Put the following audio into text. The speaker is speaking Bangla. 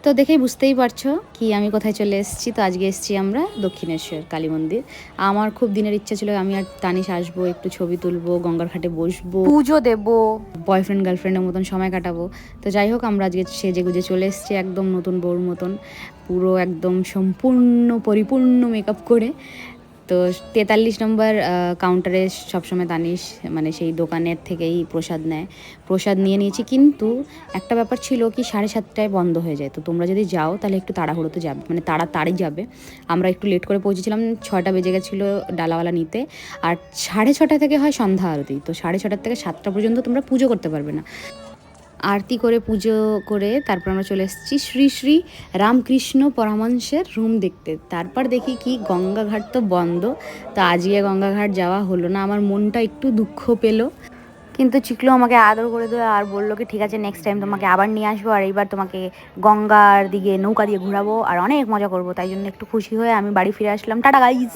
তো দেখেই বুঝতেই পারছো কি আমি কোথায় চলে এসেছি। তো আজকে এসেছি আমরা দক্ষিণেশ্বর কালী মন্দির। আমার খুব দিনের ইচ্ছা ছিল আমি আর তানিশ আসবো, একটু ছবি তুলবো, গঙ্গার ঘাটে বসবো, পুজো দেবো, বয়ফ্রেন্ড গার্লফ্রেন্ডের মতন সময় কাটাবো। তো যাই হোক, আমরা আজকে সেজে গুজে চলে এসেছি একদম নতুন বউর মতন, পুরো একদম সম্পূর্ণ পরিপূর্ণ মেকআপ করে। তো 43 নম্বর কাউন্টারে সবসময় তানিশ মানে সেই দোকানের থেকেই প্রসাদ নেয়। প্রসাদ নিয়ে নিয়েছি, কিন্তু একটা ব্যাপার ছিল কি 7:30টায় বন্ধ হয়ে যায়। তো তোমরা যদি যাও তাহলে একটু তাড়াহুড়োতে যাবে, মানে তাড়াতাড়ি যাবে। আমরা একটু লেট করে পৌঁছেছিলাম, 6টা বেজে গেছিলো ডালাওয়ালা নিতে। আর 6:30 থেকে হয় সন্ধ্যা আরতি, তো 6:30 থেকে 7টা পর্যন্ত তোমরা পুজো করতে পারবে না। আরতি করে পুজো করে তারপর আমরা চলে এসেছি শ্রী শ্রী রামকৃষ্ণ পরমহংসের রুম দেখতে। তারপর দেখি কি গঙ্গাঘাট তো বন্ধ। তো আজকে গঙ্গাঘাট যাওয়া হলো না, আমার মনটা একটু দুঃখ পেলো। কিন্তু চিকলো আমাকে আদর করে দিল আর বললো কি ঠিক আছে, নেক্সট টাইম তোমাকে আবার নিয়ে আসবো, আর এইবার তোমাকে গঙ্গার দিকে নৌকা দিয়ে ঘোরাবো আর অনেক মজা করবো। তাই জন্য একটু খুশি হয়ে আমি বাড়ি ফিরে আসলাম। Tata guys.